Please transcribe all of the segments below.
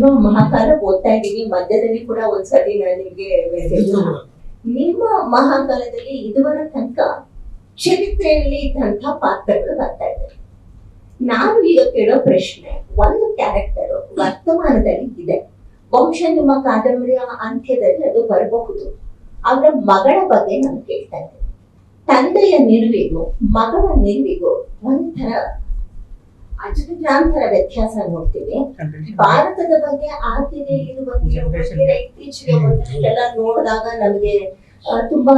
ನಿಮ್ಮ ಮಹಾಕಾಲ ಓದ್ತಾ ಇದ್ದೀನಿ, ಮಧ್ಯದಲ್ಲಿ ಕೂಡ ಒಂದ್ಸತಿ ನಾನು ನಿಮ್ಗೆ ಮೆಸೇಜ್. ನಿಮ್ಮ ಮಹಾಕಾಲದಲ್ಲಿ ಇದುವರ ತನಕ ಚರಿತ್ರೆಯಲ್ಲಿ ಇದ್ದಂಥ ಪಾತ್ರಗಳು ಬರ್ತಾ ಇದ್ದಾರೆ. ನಾನು ಈಗ ಕೇಳೋ ಪ್ರಶ್ನೆ, ಒಂದು ಕ್ಯಾರೆಕ್ಟರ್ ವರ್ತಮಾನದಲ್ಲಿ ಇದೆ, ಬಹುಶಃ ನಿಮ್ಮ ಕಾದಂಬರಿಯ ಅಂತ್ಯದಲ್ಲಿ ಅದು ಬರಬಹುದು. ಅವರ ಮಗಳ ಬಗ್ಗೆ ನಾನು ಕೇಳ್ತಾ ಇದ್ದೇನೆ. ತಂದೆಯ ನಿಲುವಿಗೂ ಮಗಳ ನಿಲುವಿಗೂ ಒಂಥರ ಅಜಗಜಾಂತರ ವ್ಯತ್ಯಾಸ ನೋಡ್ತೀವಿ. ಭಾರತದ ಬಗ್ಗೆ ಆಕೆಗೆ ಇತ್ತೀಚೆಗೆ ಒಂದಷ್ಟೆಲ್ಲ ನೋಡಿದಾಗ ನಮಗೆ ತುಂಬಾ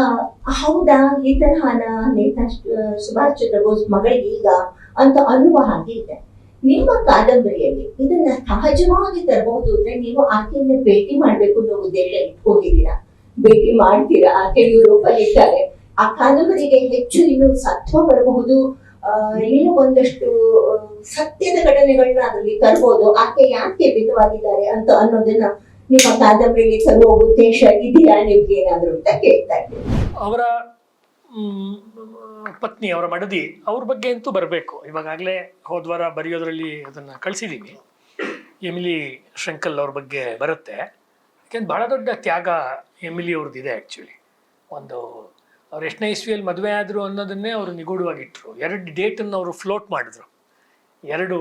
ಹೌದಾ ಈ ತರಹನ ಸುಭಾಷ್ ಚಂದ್ರ ಬೋಸ್ ಮಗಳಿಗೆ ಈಗ ಅಂತ ಅನ್ನುವ ಹಾಗೆ ಇದೆ. ನಿಮ್ಮ ಕಾದಂಬರಿಯಲ್ಲಿ ಇದನ್ನ ಸಹಜವಾಗಿ ತರಬಹುದು ಅಂದ್ರೆ ನೀವು ಆಕೆಯನ್ನ ಭೇಟಿ ಮಾಡ್ಬೇಕು ಅನ್ನೋ ಉದ್ದೇಶ ಇಟ್ಕೊಂಡಿದ್ದೀರಾ, ಭೇಟಿ ಮಾಡ್ತೀರಾ? ಆಕೆ ಯುರೋಪ್ ಅಲ್ಲಿ ಇದ್ದಾರೆ, ಆ ಕಾದಂಬರಿಗೆ ಹೆಚ್ಚು ಇನ್ನು ಸತ್ವ ಬರಬಹುದು, ಇನ್ನು ಒಂದಷ್ಟು ಸತ್ಯದ ಘಟನೆಗಳನ್ನ ಅದರಲ್ಲಿ ತರಬಹುದು. ಆಕೆ ಯಾಕೆ ಭಿನ್ನವಾಗಿದ್ದಾರೆ ಅಂತ ಅನ್ನೋದನ್ನ ನಿಮ್ಮ ಕಾದಂಬರಿಯಲ್ಲಿ ತರುವ ಉದ್ದೇಶ ಇದೆಯಾ ನಿಮ್ಗೆ ಏನಾದ್ರು ಅಂತ ಕೇಳ್ತಾ ಇದ್ದೀನಿ. ಅವರ ಪತ್ನಿ, ಅವರ ಮಡದಿ, ಅವ್ರ ಬಗ್ಗೆ ಅಂತೂ ಬರಬೇಕು. ಇವಾಗಲೇ ಹೋದ್ವಾರ ಬರೆಯೋದ್ರಲ್ಲಿ ಅದನ್ನು ಕಳಿಸಿದ್ದೀವಿ. ಎಮಿಲಿ ಶಂಕಲ್ ಅವ್ರ ಬಗ್ಗೆ ಬರುತ್ತೆ. ಯಾಕೆಂದ್ರೆ ಭಾಳ ದೊಡ್ಡ ತ್ಯಾಗ ಎಮಿಲಿ ಅವ್ರದ್ದಿದೆ. ಆ್ಯಕ್ಚುಲಿ ಒಂದು ಅವ್ರು ಎಷ್ಟನೇ ಇಸ್ವಿಯಲ್ಲಿ ಮದುವೆ ಆದರು ಅನ್ನೋದನ್ನೇ ಅವರು ನಿಗೂಢವಾಗಿಟ್ಟರು. 2 ಡೇಟನ್ನು ಅವರು ಫ್ಲೋಟ್ ಮಾಡಿದ್ರು. 2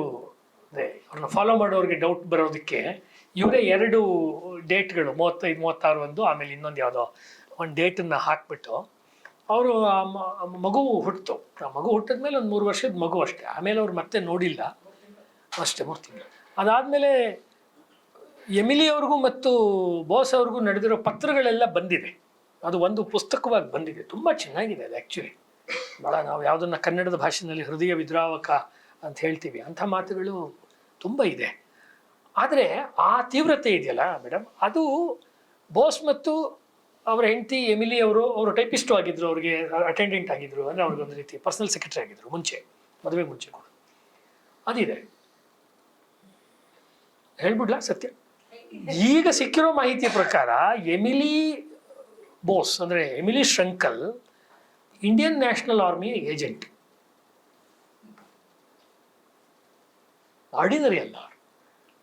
ಅವ್ರನ್ನ ಫಾಲೋ ಮಾಡೋರಿಗೆ ಡೌಟ್ ಬರೋದಕ್ಕೆ ಇವರೇ 2 ಡೇಟ್ಗಳು 35, 36 ಒಂದು, ಆಮೇಲೆ ಇನ್ನೊಂದು ಯಾವುದೋ ಒಂದು ಡೇಟನ್ನು ಹಾಕ್ಬಿಟ್ಟು ಅವರು ಮಗು ಹುಟ್ಟಿತು. ಆ ಮಗು ಹುಟ್ಟಿದ್ಮೇಲೆ ಒಂದು 3 ವರ್ಷದ ಮಗು ಅಷ್ಟೇ. ಆಮೇಲೆ ಅವ್ರು ಮತ್ತೆ ನೋಡಿಲ್ಲ ಅಷ್ಟೇ, 3 ತಿಂಗಳು. ಅದಾದಮೇಲೆ ಎಮಿಲಿ ಅವ್ರಿಗೂ ಮತ್ತು ಬೋಸ್ ಅವ್ರಿಗೂ ನಡೆದಿರೋ ಪತ್ರಗಳೆಲ್ಲ ಬಂದಿದೆ. ಅದು ಒಂದು ಪುಸ್ತಕವಾಗಿ ಬಂದಿದೆ. ತುಂಬ ಚೆನ್ನಾಗಿದೆ ಅದು. ಆ್ಯಕ್ಚುಲಿ ಭಾಳ ನಾವು ಯಾವುದನ್ನು ಕನ್ನಡದ ಭಾಷೆಯಲ್ಲಿ ಹೃದಯ ವಿದ್ರಾವಕ ಅಂತ ಹೇಳ್ತೀವಿ, ಅಂಥ ಮಾತುಗಳು ತುಂಬ ಇದೆ. ಆದರೆ ಆ ತೀವ್ರತೆ ಇದೆಯಲ್ಲ ಮೇಡಮ್, ಅದು ಬೋಸ್ ಮತ್ತು ಅವರ ಹೆಂಡತಿ ಎಮಿಲಿ ಅವರು ಟೈಪಿಸ್ಟು ಆಗಿದ್ದರು, ಅವ್ರಿಗೆ ಅಟೆಂಡೆಂಟ್ ಆಗಿದ್ದರು, ಅಂದರೆ ಅವ್ರಿಗೊಂದು ರೀತಿ ಪರ್ಸನಲ್ ಸೆಕ್ರೆಟರಿ ಆಗಿದ್ದರು ಮುಂಚೆ, ಮದುವೆ ಮುಂಚೆ ಕೂಡ. ಅದಿದೆ. ಹೇಳ್ಬಿಡ್ಲಾ ಸತ್ಯ? ಈಗ ಸಿಕ್ಕಿರೋ ಮಾಹಿತಿಯ ಪ್ರಕಾರ ಎಮಿಲಿ ಬೋಸ್ ಅಂದರೆ Emilie Schenkl Indian National Army agent. Ordinary ಅಲ್ಲ.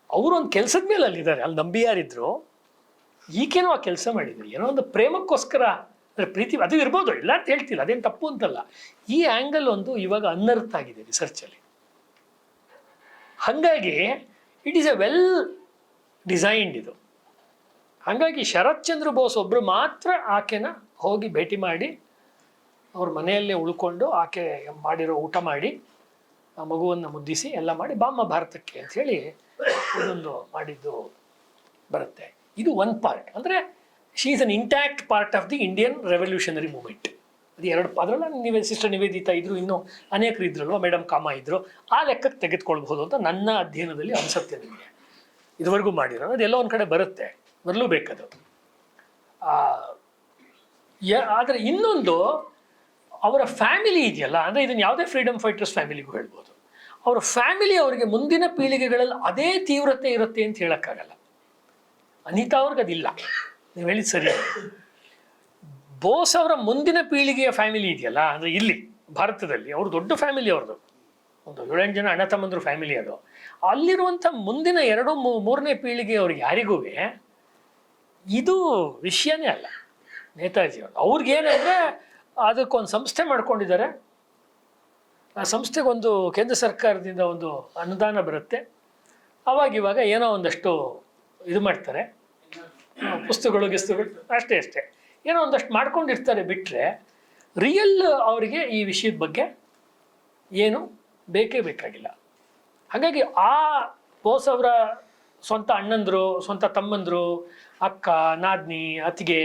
ಅವರು ಒಂದು ಕೆಲಸದ ಮೇಲೆ ಅಲ್ಲಿದ್ದಾರೆ, ಅಲ್ಲಿ ನಂಬಿಯಾರಿದ್ರು. ಈಗೇನೋ ಆ ಕೆಲಸ ಮಾಡಿದ್ರು, ಏನೋ ಒಂದು ಪ್ರೇಮಕ್ಕೋಸ್ಕರ, ಅಂದರೆ ಪ್ರೀತಿ ಅದು ಇರ್ಬೋದು, ಇಲ್ಲ ಅಂತ ಹೇಳ್ತಿಲ್ಲ, ಅದೇನು ತಪ್ಪು ಅಂತಲ್ಲ. ಈ ಆ್ಯಂಗಲ್ ಒಂದು ಇವಾಗ ಅನರ್ಥ ಆಗಿದೆ ರಿಸರ್ಚಲ್ಲಿ. ಹಾಗಾಗಿ it is A well designed ಇದು. ಹಾಗಾಗಿ ಶರತ್ ಚಂದ್ರ ಬೋಸ್ ಒಬ್ಬರು ಮಾತ್ರ ಆಕೆನ ಹೋಗಿ ಭೇಟಿ ಮಾಡಿ ಅವ್ರ ಮನೆಯಲ್ಲೇ ಉಳ್ಕೊಂಡು ಆಕೆ ಮಾಡಿರೋ ಊಟ ಮಾಡಿ ಆ ಮಗುವನ್ನು ಮುದ್ದಿಸಿ ಎಲ್ಲ ಮಾಡಿ ಬಾಮ್ಮ ಭಾರತಕ್ಕೆ ಅಂಥೇಳಿ ಇದೊಂದು ಮಾಡಿದ್ದು ಬರುತ್ತೆ. ಇದು ಒಂದು ಪಾರ್ಟ್. ಅಂದರೆ she is an intact part of the Indian revolutionary movement. ಅದು 2 ಅದರಲ್ಲ ಸಿಸ್ಟರ್ ನಿವೇದಿತಾ ಇದ್ರು, ಇನ್ನೂ ಅನೇಕರು ಇದ್ರಲ್ವ, ಮೇಡಮ್ ಕಾಮ ಇದ್ರು. ಆ ಲೆಕ್ಕಕ್ಕೆ ತೆಗೆದುಕೊಳ್ಬಹುದು ಅಂತ ನನ್ನ ಅಧ್ಯಯನದಲ್ಲಿ ಅನಿಸುತ್ತೆ. ನಿಮಗೆ ಇದುವರೆಗೂ ಮಾಡಿರೋ ಅದೆಲ್ಲೋ ಒಂದು ಕಡೆ ಬರುತ್ತೆ, ಬರಲೂಬೇಕದು. ಆದರೆ ಇನ್ನೊಂದು ಅವರ ಫ್ಯಾಮಿಲಿ ಇದೆಯಲ್ಲ, ಅಂದರೆ ಇದನ್ನು ಯಾವುದೇ ಫ್ರೀಡಮ್ ಫೈಟರ್ಸ್ ಫ್ಯಾಮಿಲಿಗೂ ಹೇಳ್ಬೋದು. ಅವರ ಫ್ಯಾಮಿಲಿ ಅವರಿಗೆ ಮುಂದಿನ ಪೀಳಿಗೆಗಳಲ್ಲಿ ಅದೇ ತೀವ್ರತೆ ಇರುತ್ತೆ ಅಂತ ಹೇಳೋಕ್ಕಾಗಲ್ಲ. ಅನಿತಾ ಅವ್ರಿಗೆ ಅದಿಲ್ಲ, ನೀವು ಹೇಳಿದ ಸರಿ. ಬೋಸ್ ಅವರ ಮುಂದಿನ ಪೀಳಿಗೆಯ ಫ್ಯಾಮಿಲಿ ಇದೆಯಲ್ಲ, ಅಂದರೆ ಇಲ್ಲಿ ಭಾರತದಲ್ಲಿ ಅವರು ದೊಡ್ಡ ಫ್ಯಾಮಿಲಿ, ಅವ್ರದ್ದು ಒಂದು 7-8 ಜನ ಅಣ್ಣ ತಮ್ಮಂದ್ರು ಫ್ಯಾಮಿಲಿ. ಅದು ಅಲ್ಲಿರುವಂಥ ಮುಂದಿನ 2-3ನೇ ಪೀಳಿಗೆ ಅವ್ರಿಗೆ ಯಾರಿಗೂ ಇದು ವಿಷಯನೇ ಅಲ್ಲ. ನೇತಾಜಿ ಅವ್ರಿಗೇನಂದರೆ ಅದಕ್ಕೊಂದು ಸಂಸ್ಥೆ ಮಾಡ್ಕೊಂಡಿದ್ದಾರೆ. ಆ ಸಂಸ್ಥೆಗೊಂದು ಕೇಂದ್ರ ಸರ್ಕಾರದಿಂದ ಒಂದು ಅನುದಾನ ಬರುತ್ತೆ. ಅವಾಗಿವಾಗ ಏನೋ ಒಂದಷ್ಟು ಇದು ಮಾಡ್ತಾರೆ, ಪುಸ್ತಕಗಳು ಅಷ್ಟೇ ಏನೋ ಒಂದಷ್ಟು ಮಾಡ್ಕೊಂಡಿರ್ತಾರೆ. ಬಿಟ್ಟರೆ ರಿಯಲ್ ಅವರಿಗೆ ಈ ವಿಷಯದ ಬಗ್ಗೆ ಏನು ಬೇಕಾಗಿಲ್ಲ. ಹಾಗಾಗಿ ಆ ಬೋಸ್ ಅವರ ಸ್ವಂತ ಅಣ್ಣಂದರು, ಸ್ವಂತ ತಮ್ಮಂದರು, ಅಕ್ಕ, ನಾದ್ನಿ, ಅತ್ತಿಗೆ,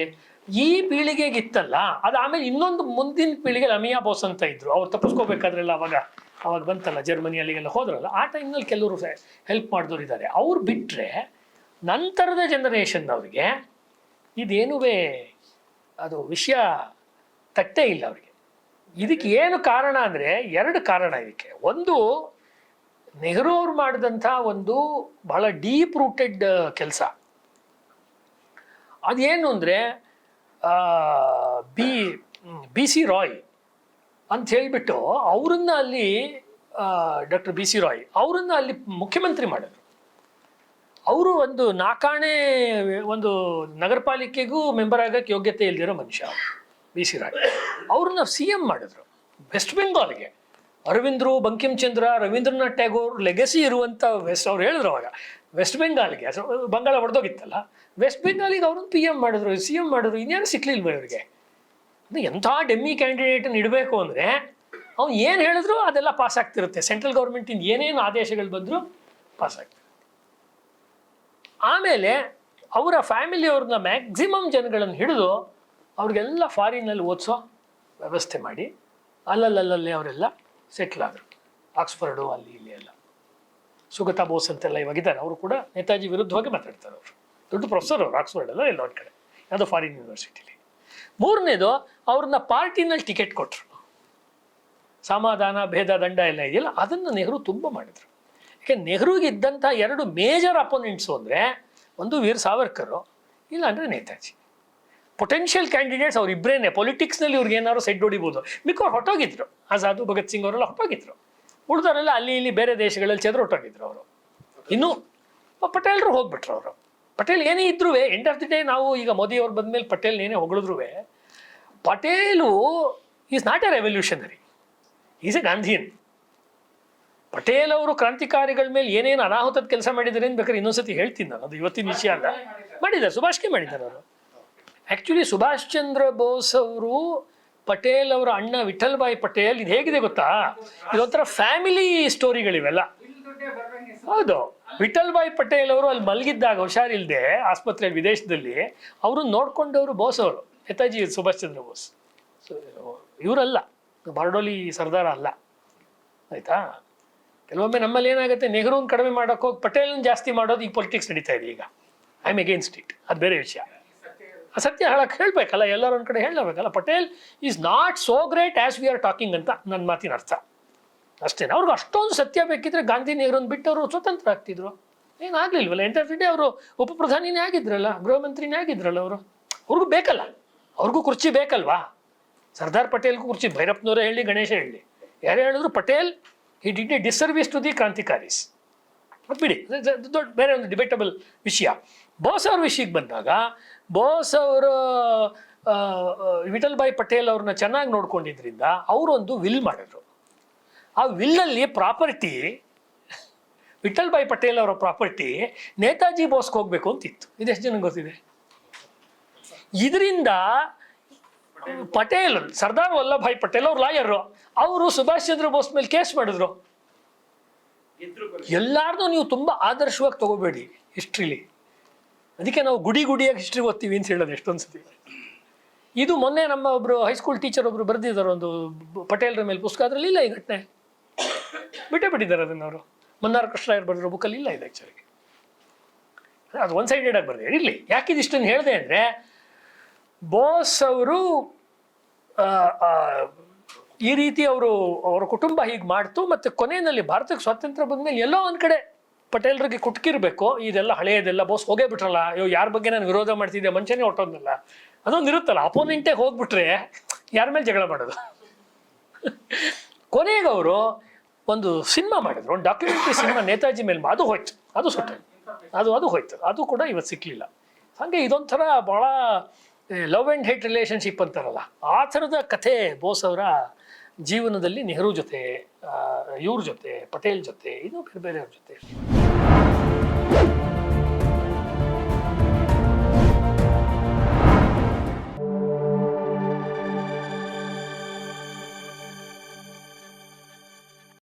ಈ ಪೀಳಿಗೆಗಿತ್ತಲ್ಲ, ಅದು ಆಮೇಲೆ ಇನ್ನೊಂದು ಮುಂದಿನ ಪೀಳಿಗೆ ಅಮಿಯಾ ಬೋಸ್ ಅಂತ ಇದ್ದರು. ಅವ್ರು ತಪ್ಪಿಸ್ಕೋಬೇಕಾದ್ರೆಲ್ಲ ಅವಾಗ ಬಂತಲ್ಲ, ಜರ್ಮನಿ ಅಲ್ಲಿಗೆಲ್ಲ ಹೋದ್ರಲ್ಲ, ಆ ಟೈಮ್ನಲ್ಲಿ ಕೆಲವರು ಹೆಲ್ಪ್ ಮಾಡಿದವರು ಇದ್ದಾರೆ. ಅವ್ರು ಬಿಟ್ಟರೆ ನಂತರದ ಜನರೇಷನ್ನವ್ರಿಗೆ ಇದೇನೂ ಅದು ವಿಷಯ ತಟ್ಟೇ ಇಲ್ಲ ಅವರಿಗೆ. ಇದಕ್ಕೆ ಏನು ಕಾರಣ ಅಂದರೆ 2 ಕಾರಣ ಇದಕ್ಕೆ. ಒಂದು, ನೆಹರು ಅವ್ರು ಮಾಡಿದಂಥ ಒಂದು ಬಹಳ ಡೀಪ್ ರೂಟೆಡ್ ಕೆಲಸ. ಅದೇನು ಅಂದರೆ ಬಿ ಸಿ ರಾಯ್ ಅಂತ ಹೇಳಿಬಿಟ್ಟು ಅವರನ್ನು ಅಲ್ಲಿ ಡಾಕ್ಟರ್ ಬಿ ಸಿ ರಾಯ್ ಅವರನ್ನು ಅಲ್ಲಿ ಮುಖ್ಯಮಂತ್ರಿ ಮಾಡಿದ್ರು. ಅವರು ಒಂದು ನಾಕಾಣೆ ಒಂದು ನಗರ ಪಾಲಿಕೆಗೂ ಮೆಂಬರ್ ಆಗಕ್ಕೆ ಯೋಗ್ಯತೆ ಇಲ್ದಿರೋ ಮನುಷ್ಯ ಬಿ ಸಿ ರಾಯ್. ಅವ್ರನ್ನ CM ಮಾಡಿದ್ರು ವೆಸ್ಟ್ ಬೆಂಗಾಲ್ಗೆ. ಅರವಿಂದ್ರು, ಬಂಕಿಂ ಚಂದ್ರ, ರವೀಂದ್ರನಾಥ್ ಟ್ಯಾಗೋರ್ ಲೆಗಸಿ ಇರುವಂಥ ಅವ್ರು ಹೇಳಿದ್ರು ಅವಾಗ ವೆಸ್ಟ್ ಬೆಂಗಾಲ್ಗೆ, ಬಂಗಾಳ ಹೊಡೆದೋಗಿತ್ತಲ್ಲ, ವೆಸ್ಟ್ ಬೆಂಗಾಲಿಗೆ ಅವ್ರನ್ನ PM ಮಾಡಿದ್ರು, CM ಮಾಡಿದ್ರು. ಇನ್ನೇನು ಸಿಕ್ಲಿಲ್ವ ಇವ್ರಿಗೆ? ಎಂಥ ಡೆಮ್ಮಿ ಕ್ಯಾಂಡಿಡೇಟನ್ನು ಇಡಬೇಕು ಅಂದರೆ ಅವ್ನು ಏನು ಹೇಳಿದ್ರು ಅದೆಲ್ಲ ಪಾಸ್ ಆಗ್ತಿರುತ್ತೆ. ಸೆಂಟ್ರಲ್ ಗೌರ್ಮೆಂಟಿಂದ ಏನೇನು ಆದೇಶಗಳು ಬಂದರೂ ಪಾಸ್ ಆಗ್ತದೆ. ಆಮೇಲೆ ಅವರ ಫ್ಯಾಮಿಲಿಯವ್ರನ್ನ ಮ್ಯಾಕ್ಸಿಮಮ್ ಜನಗಳನ್ನು ಹಿಡಿದು ಅವ್ರಿಗೆಲ್ಲ ಫಾರಿನಲ್ಲಿ ಓದಿಸೋ ವ್ಯವಸ್ಥೆ ಮಾಡಿ ಅಲ್ಲಲ್ಲೇ ಅವರೆಲ್ಲ ಸೆಟ್ಲ್ ಆದರು. ಆಕ್ಸ್ಫರ್ಡು ಅಲ್ಲಿ ಇಲ್ಲಿ ಎಲ್ಲ. ಸುಗತಾ ಬೋಸ್ ಅಂತೆಲ್ಲ ಇವಾಗಿದ್ದಾರೆ. ಅವರು ಕೂಡ ನೇತಾಜಿ ವಿರುದ್ಧವಾಗಿ ಮಾತಾಡ್ತಾರೆ. ಅವರು ದೊಡ್ಡ ಪ್ರೊಫೆಸರ್ ಅವರು ಆಕ್ಸ್ಫರ್ಡ್ ಎಲ್ಲ ಒಂದು ಕಡೆ ಯಾವುದೋ ಫಾರಿನ್ ಯೂನಿವರ್ಸಿಟಿಲಿ. ಮೂರನೇದು ಅವ್ರನ್ನ ಪಾರ್ಟಿನಲ್ಲಿ ಟಿಕೆಟ್ ಕೊಟ್ಟರು. ಸಮಾಧಾನ ಭೇದ ದಂಡ ಎಲ್ಲ ಇದೆಯಲ್ಲ ಅದನ್ನು ನೆಹರು ತುಂಬ ಮಾಡಿದರು. ಯಾಕೆ ನೆಹರುಗೆ ಇದ್ದಂಥ 2 ಮೇಜರ್ ಅಪೋನೆಂಟ್ಸು ಅಂದರೆ ಒಂದು ವೀರ್ ಸಾವರ್ಕರು, ಇಲ್ಲ ಅಂದರೆ ನೇತಾಜಿ. ಪೊಟೆನ್ಷಿಯಲ್ ಕ್ಯಾಂಡಿಡೇಟ್ಸ್ ಅವರಿಬ್ಬರೇನೆ. ಪೊಲಿಟಿಕ್ಸ್ನಲ್ಲಿ ಇವ್ರಿಗೆ ಏನಾದ್ರು ಸೆಡ್ ಹೊಡಿಬೋದು. ಮಿಕ್ಕವ್ರು ಹೊಟ್ಟೋಗಿದ್ರು. ಆಜಾದು, ಭಗತ್ ಸಿಂಗ್ ಅವರೆಲ್ಲ ಹೊಟ್ಟೋಗಿದ್ರು. ಉಳಿದವರೆಲ್ಲ ಅಲ್ಲಿ ಇಲ್ಲಿ ಬೇರೆ ದೇಶಗಳಲ್ಲಿ ಹೊಟ್ಟೋಗಿದ್ರು ಅವರು. ಇನ್ನೂ ಪಟೇಲ್ರು ಹೋಗ್ಬಿಟ್ರು ಅವರು. ಪಟೇಲ್ ಏನೇ ಇದ್ರೂ ಎಂಡ್ ಆಫ್ ದಿ ಡೇ ನಾವು ಈಗ ಮೋದಿ ಅವ್ರು ಬಂದಮೇಲೆ ಪಟೇಲ್ ಏನೇ ಹೊಗಳಿದ್ರು Patel is not a revolutionary, is a Gandhian. Patel ಅವರು ಕ್ರಾಂತಿಕಾರಿಗಳ ಮೇಲೆ ಏನೇನು ಅನಾಹುತದ ಕೆಲಸ ಮಾಡಿದ್ದಾರೆ ಅಂತ ಬೇಕಾದ್ರೆ ಇನ್ನೊಂದ್ಸತಿ ಹೇಳ್ತೀನಿ ನಾನು. ಅದು ಇವತ್ತಿನ ವಿಷಯ ಅಲ್ಲ. ಮಾಡಿದ್ದಾರೆ, ಸುಭಾಷ್ಗೆ ಮಾಡಿದ್ದಾರೆ ಅವರು. ಆ್ಯಕ್ಚುಲಿ ಸುಭಾಷ್ ಚಂದ್ರ ಬೋಸ್ ಅವರು ಪಟೇಲ್ ಅವರ ಅಣ್ಣ ವಿಠಲ್ ಭಾಯ್ ಪಟೇಲ್, ಇದು ಹೇಗಿದೆ ಗೊತ್ತಾ, ಇದೊಂಥರ ಫ್ಯಾಮಿಲಿ ಸ್ಟೋರಿಗಳಿವೆಲ್ಲ. ಹೌದು, ವಿಠಲ್ ಭಾಯ್ ಪಟೇಲ್ ಅವರು ಅಲ್ಲಿ ಮಲಗಿದ್ದಾಗ ಹುಷಾರಿಲ್ಲದೆ ಆಸ್ಪತ್ರೆಯಲ್ಲಿ ವಿದೇಶದಲ್ಲಿ ಅವ್ರನ್ನ ನೋಡ್ಕೊಂಡವರು ಬೋಸ್ ಅವರು, ನೇತಾಜಿ ಸುಭಾಷ್ ಚಂದ್ರ ಬೋಸ್. ಇವರಲ್ಲ, ಬಾರ್ಡೋಲಿ ಸರ್ದಾರ ಅಲ್ಲ, ಆಯ್ತಾ. ಕೆಲವೊಮ್ಮೆ ನಮ್ಮಲ್ಲಿ ಏನಾಗುತ್ತೆ, ನೆಹರೂನ್ ಕಡಿಮೆ ಮಾಡೋಕೆ ಹೋಗಿ ಪಟೇಲ್ನ ಜಾಸ್ತಿ ಮಾಡೋದು ಈ ಪೊಲಿಟಿಕ್ಸ್ ನಡೀತಾ ಇದೆ ಈಗ. I am against it. ಅದು ಬೇರೆ ವಿಷಯ. ಸತ್ಯ ಹೇಳಕ್ಕೆ ಹೇಳಬೇಕಲ್ಲ, ಎಲ್ಲರೂ ಒಂದು ಕಡೆ ಹೇಳಬೇಕಲ್ಲ. Patel is not so great as we are talking ಅಂತ ನನ್ನ ಮಾತಿನ ಅರ್ಥ ಅಷ್ಟೇನೆ. ಅವ್ರಿಗೆ ಅಷ್ಟೊಂದು ಸತ್ಯ ಬೇಕಿದ್ರೆ ಗಾಂಧಿ ನೆಹರೂನ್ ಬಿಟ್ಟು ಅವರು ಸ್ವತಂತ್ರ ಆಗ್ತಿದ್ರು. ಏನಾಗಲಿಲ್ವಲ್ಲ. ಎಂಡ್ ಆಫ್ ದಿ ಡೇ ಅವರು ಉಪ ಪ್ರಧಾನಿನೇ ಆಗಿದ್ರಲ್ಲ, ಗೃಹ ಮಂತ್ರಿನೇ ಆಗಿದ್ರಲ್ಲ ಅವರು. ಅವ್ರಿಗೂ ಬೇಕಲ್ಲ, ಅವ್ರಿಗೂ ಕುರ್ಚಿ ಬೇಕಲ್ವಾ. ಸರ್ದಾರ್ ಪಟೇಲ್ಗೂ ಕುರ್ಚಿ, ಭೈರಪ್ಪನವರೇ ಹೇಳಿ, ಗಣೇಶ ಹೇಳಿ, ಯಾರೇ ಹೇಳಿದ್ರು Patel he did a disservice to the ಕ್ರಾಂತಿಕಾರೀಸ್. ಅದು ಬಿಡಿ, ದೊಡ್ಡ ಬೇರೆ ಒಂದು ಡಿಬೇಟಬಲ್ ವಿಷಯ. ಬೋಸ್ ಅವ್ರ ವಿಷಯಕ್ಕೆ ಬಂದಾಗ, ಬೋಸ್ ಅವರು ವಿಠಲ್ ಭಾಯ್ ಪಟೇಲ್ ಅವ್ರನ್ನ ಚೆನ್ನಾಗಿ ನೋಡ್ಕೊಂಡಿದ್ರಿಂದ ಅವರೊಂದು ವಿಲ್ ಮಾಡಿದ್ರು. ಆ ವಿಲ್ಲಲ್ಲಿ ಪ್ರಾಪರ್ಟಿ, ವಿಠಲ್ ಭಾಯ್ ಪಟೇಲ್ ಅವರ ಪ್ರಾಪರ್ಟಿ ನೇತಾಜಿ ಬೋಸ್ಗೆ ಹೋಗ್ಬೇಕು ಅಂತಿತ್ತು. ಇದೆಷ್ಟು ಜನಕ್ಕೆ ಗೊತ್ತಿದೆ? ಇದರಿಂದ ಪಟೇಲ್, ಸರ್ದಾರ್ ವಲ್ಲಭಾಯ್ ಪಟೇಲ್ ಅವ್ರು ಲಾಯರು, ಅವರು ಸುಭಾಷ್ ಚಂದ್ರ ಬೋಸ್ ಮೇಲೆ ಕೇಸ್ ಮಾಡಿದ್ರು. ಎಲ್ಲಾರ್ದು ನೀವು ತುಂಬ ಆದರ್ಶವಾಗಿ ತಗೋಬೇಡಿ ಹಿಸ್ಟ್ರಿಲಿ. ಅದಕ್ಕೆ ನಾವು ಗುಡಿಯಾಗಿ ಹಿಸ್ಟ್ರಿ ಓದ್ತೀವಿ ಅಂತ ಹೇಳೋದು ಎಷ್ಟೊಂದು ಸತಿ. ಇದು ಮೊನ್ನೆ ನಮ್ಮ ಒಬ್ಬರು ಹೈಸ್ಕೂಲ್ ಟೀಚರ್ ಒಬ್ರು ಬರೆದಿದ್ದಾರೆ ಒಂದು ಪಟೇಲ್ರ ಮೇಲೆ ಪುಸ್ತಕ. ಅದರಲ್ಲಿ ಇಲ್ಲ ಈ ಘಟನೆ, ಬಿಟ್ಟಿದ್ದಾರೆ ಅದನ್ನು ಅವರು. ಮನ್ನಾರ್ ಕೃಷ್ಣರಾಯರು ಬರೆದಿರೋ ಬುಕ್ಕಲ್ಲಿ ಇಲ್ಲ ಇದು ಆ್ಯಕ್ಚುಲಿ. ಅದು ಒನ್ ಸೈಡೆಡ್ ಆಗಿ ಬರೆದಿದೆ. ಇರಲಿ, ಯಾಕಿದಿಷ್ಟನ್ನು ಹೇಳಿದೆ ಅಂದರೆ, ಬೋಸ್ ಅವರು ಈ ರೀತಿ ಅವರ ಕುಟುಂಬ ಹೀಗೆ ಮಾಡ್ತು. ಮತ್ತು ಕೊನೆಯಲ್ಲಿ ಭಾರತಕ್ಕೆ ಸ್ವಾತಂತ್ರ್ಯ ಬಂದಮೇಲೆ ಎಲ್ಲೋ ಒಂದು ಕಡೆ ಪಟೇಲ್ರಿಗೆ ಕುಟ್ಕಿರ್ಬೇಕು, ಇದೆಲ್ಲ ಹಳೆಯದೆಲ್ಲ ಬೋಸ್ ಹೋಗೇ ಬಿಟ್ರಲ್ಲ, ಅಯ್ಯೋ ಯಾರ ಬಗ್ಗೆ ನಾನು ವಿರೋಧ ಮಾಡ್ತಿದ್ದೆ, ಮನುಷ್ಯನೇ ಹೊಟ್ಟೋದ್ನಲ್ಲ, ಅದೊಂದು ಇರುತ್ತಲ್ಲ. ಅಪೋನೆಂಟೇ ಹೋಗ್ಬಿಟ್ರೆ ಯಾರ ಮೇಲೆ ಜಗಳ ಮಾಡೋದು. ಕೊನೆಗೆ ಅವರು ಒಂದು ಸಿನಿಮಾ ಮಾಡಿದ್ರು, ಒಂದು ಡಾಕ್ಯುಮೆಂಟ್ರಿ ಸಿನಿಮಾ ನೇತಾಜಿ ಮೇಲೆ. ಅದು ಹೋಯ್ತು, ಅದು ಸುಟ್ಟು, ಅದು ಹೋಯ್ತು. ಅದು ಕೂಡ ಇವತ್ತು ಸಿಕ್ಕಲಿಲ್ಲ. ಹಾಗೆ ಇದೊಂಥರ ಭಾಳ ಲವ್ ಆ್ಯಂಡ್ ಹೇಟ್ ರಿಲೇಷನ್ಶಿಪ್ ಅಂತಾರಲ್ಲ, ಆ ಥರದ ಕಥೆ ಬೋಸ್ ಅವರ ಜೀವನದಲ್ಲಿ ನೆಹರು ಜೊತೆ, ಇವ್ರ ಜೊತೆ, ಪಟೇಲ್ ಜೊತೆ, ಇದು ಬೇರೆ ಬೇರೆಯವ್ರ ಜೊತೆ.